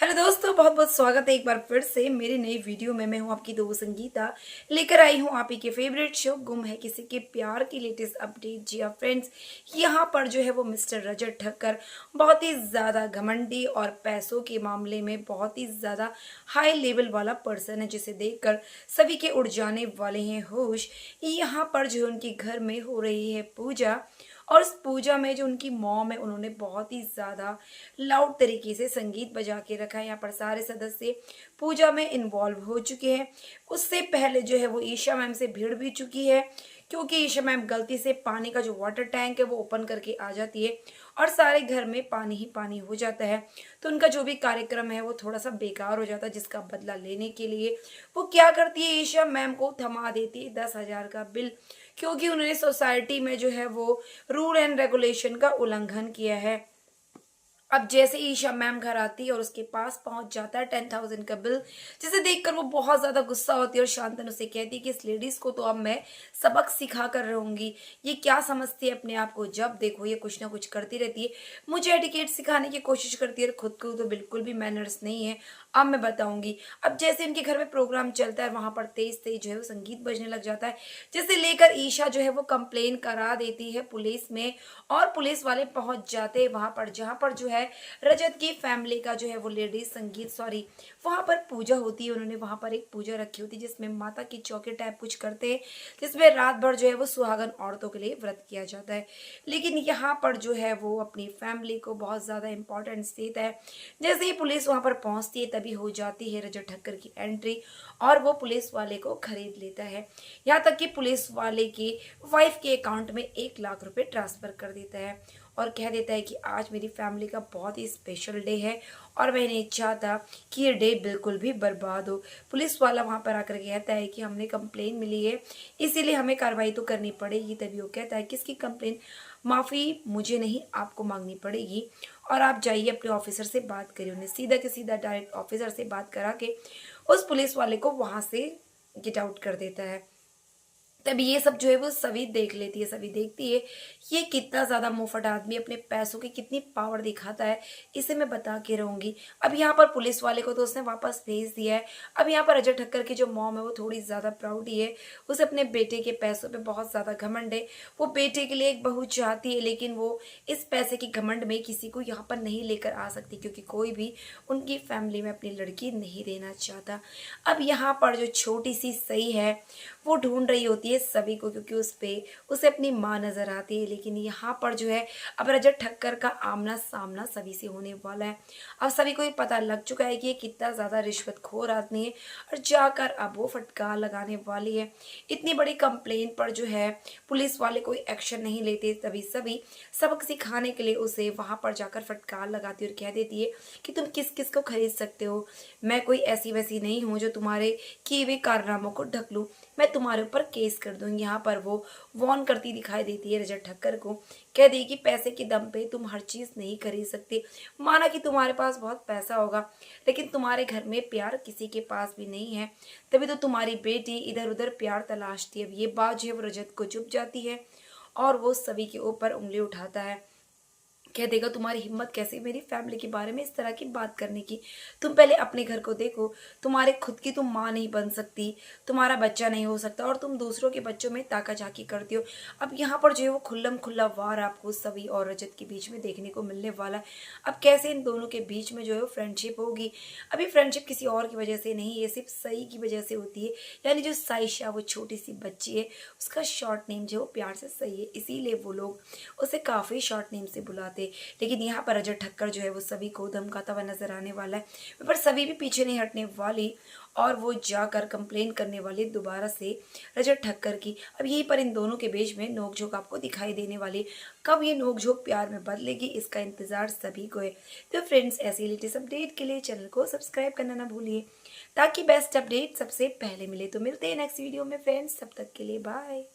Hello दोस्तों, बहुत बहुत स्वागत है एक बार फिर से मेरी नई वीडियो में। मैं हूं आपकी दोस्त संगीता, लेकर आई हूं आप ही के फेवरेट शो गुम है किसी के प्यार की लेटेस्ट अपडेट। जी हाँ फ्रेंड्स, यहां पर जो है वो मिस्टर रजत ठक्कर बहुत ही ज़्यादा घमंडी और पैसों के मामले में बहुत ही ज़्यादा हाई लेवल वाला पर्सन है, जिसे देखकर सभी के उड़ जाने वाले हैं होश। यहाँ पर जो है उनके घर में हो रही है पूजा, और उस पूजा में जो उनकी मॉम है उन्होंने बहुत ही ज़्यादा लाउड तरीके से संगीत बजा के रखा है। यहाँ पर सारे सदस्य पूजा में इन्वॉल्व हो चुके हैं। उससे पहले जो है वो ईशा मैम से भिड़ भी चुकी है, क्योंकि ईशा मैम गलती से पानी का जो वाटर टैंक है वो ओपन करके आ जाती है और सारे घर में पानी ही पानी हो जाता है। तो उनका जो भी कार्यक्रम है वो थोड़ा सा बेकार हो जाता है, जिसका बदला लेने के लिए वो क्या करती है, ईशा मैम को थमा देती है 10,000 का बिल, क्योंकि उन्होंने सोसाइटी में जो है वो रूल एंड रेगुलेशन का उल्लंघन किया है। अब जैसे ईशा मैम घर आती है और उसके पास पहुंच जाता है 10,000 का बिल, जिसे देखकर वो बहुत ज्यादा गुस्सा होती है और शांतनु से कहती है कि इस लेडीज को तो अब मैं सबक सिखा कर रहूंगी। ये क्या समझती है अपने आप को, जब देखो ये कुछ ना कुछ करती रहती है, मुझे एटिकेट सिखाने की कोशिश करती है, खुद को तो बिल्कुल भी मैनर्स नहीं है। अब मैं बताऊंगी। अब जैसे उनके घर में प्रोग्राम चलता है, वहां पर तेज तेज जो है वो संगीत बजने लग जाता है, जिसे लेकर ईशा जो है वो कंप्लेन करा देती है पुलिस में। और पुलिस वाले पहुंच जाते हैं वहां पर, जहां पर जो है रजत की फैमिली का जो है वो लेडीज संगीत वहां पर पूजा होती है। उन्होंने वहां पर एक पूजा रखी होती है जिसमें माता की चौकी टाइप कुछ करते हैं, जिसमें रात भर जो है वो सुहागन औरतों के लिए व्रत किया जाता है। लेकिन यहाँ पर जो है वो अपनी फैमिली को बहुत ज्यादा इंपॉर्टेंस देता है। जैसे ही पुलिस वहां पर पहुंचती है तभी हो जाती है रजत ठक्कर की एंट्री, और वो पुलिस वाले को खरीद लेता है। यहाँ तक कि पुलिस वाले की वाइफ के अकाउंट में 1 लाख रुपए ट्रांसफर कर देता है और कह देता है कि आज मेरी फैमिली का बहुत ही स्पेशल डे है और मैं नहीं चाहता कि ये डे बिल्कुल भी बर्बाद हो। पुलिस वाला वहां पर आकर कहता है कि हमने कंप्लेन मिली है, इसीलिए हमें कार्रवाई तो करनी पड़ेगी। तभी वो कहता है कि इसकी कंप्लेन माफ़ी मुझे नहीं, आपको मांगनी पड़ेगी, और आप जाइए अपने ऑफिसर से बात करिए। उन्हें सीधा के सीधा डायरेक्ट ऑफिसर से बात करा के उस पुलिस वाले को वहां से गेट आउट कर देता है। तभी ये सब जो है वो सभी देख लेती है, सभी देखती है ये कितना ज्यादा मुंहफट आदमी अपने पैसों की कितनी पावर दिखाता है, इसे मैं बता के रहूंगी। अब यहाँ पर पुलिस वाले को तो उसने वापस भेज दिया है। अब यहाँ पर अजय ठक्कर की जो मॉम है वो थोड़ी ज्यादा प्राउड ही है, उसे अपने बेटे के पैसों पे बहुत ज्यादा घमंड है। वो बेटे के लिए एक बहू चाहती है, लेकिन वो इस पैसे की घमंड में किसी को यहाँ पर नहीं लेकर आ सकती, क्योंकि कोई भी उनकी फैमिली में अपनी लड़की नहीं देना चाहता। अब यहाँ पर जो छोटी सी सही है वो ढूंढ रही होती है सभी को, क्योंकि उसे अपनी माँ नजर आती है। लेकिन यहाँ पर जो है अब रजत ठक्कर का आमना सामना सभी से होने वाला है। अब सभी को ये पता लग चुका है कि ये कितना ज्यादा रिश्वतखोर आदमी है, और जाकर अब वो फटकार लगाने वाली है। इतनी बड़ी कंप्लेन पर जो है पुलिस वाले कोई एक्शन नहीं लेते, तभी सभी सबक सिखाने के लिए उसे वहां पर जाकर फटकार लगाती है और कह देती है कि तुम किस किस को खरीद सकते हो, मैं कोई ऐसी वैसी नहीं हूँ जो तुम्हारे किए हुए कारनामों को ढक लूं, मैं तुम्हारे ऊपर केस कर दूंगी। यहाँ पर वो वॉर्न करती दिखाई देती है रजत ठक्कर को, कह दी कि पैसे के दम पे तुम हर चीज नहीं खरीद सकते। माना कि तुम्हारे पास बहुत पैसा होगा, लेकिन तुम्हारे घर में प्यार किसी के पास भी नहीं है, तभी तो तुम्हारी बेटी इधर उधर प्यार तलाशती है। अब ये बात जो है वो रजत को चुप जाती है और वो सभी के ऊपर उंगली उठाता है, कह देगा तुम्हारी हिम्मत कैसे मेरी फैमिली के बारे में इस तरह की बात करने की, तुम पहले अपने घर को देखो, तुम्हारे खुद की तुम माँ नहीं बन सकती, तुम्हारा बच्चा नहीं हो सकता, और तुम दूसरों के बच्चों में ताका झाकी करती हो। अब यहाँ पर जो है वो खुल्लम खुल्ला वार आपको सभी और रजत के बीच में देखने को मिलने वाला है। अब कैसे इन दोनों के बीच में जो है वो फ्रेंडशिप होगी। अभी फ्रेंडशिप किसी और की वजह से नहीं, ये सिर्फ सई की वजह से होती है। यानी जो साइशा वो छोटी सी बच्ची है, उसका शॉर्ट नेम जो है वो प्यार से सही है, इसीलिए वो लोग उसे काफी शॉर्ट नेम से बुलाते। लेकिन यहाँ पर रजत ठक्कर जो है वो सभी को धमकाता हुआ नजर आने वाला है, पर सभी भी पीछे नहीं हटने वाली और वो जाकर कंप्लेन करने वाली दोबारा से रजत ठक्कर की। अब यहीं पर इन दोनों के बीच में नोकझोंक आपको दिखाई देने वाली। कब ये नोकझोंक प्यार में बदलेगी, इसका इंतजार सभी को है। तो फ्रेंड्स, ऐसी लेटेस्ट अपडेट के लिए चैनल को सब्सक्राइब करना ना भूलिए, ताकि बेस्ट अपडेट सबसे पहले मिले। तो मिलते हैं नेक्स्ट वीडियो में फ्रेंड्स, तब तक के लिए बाय।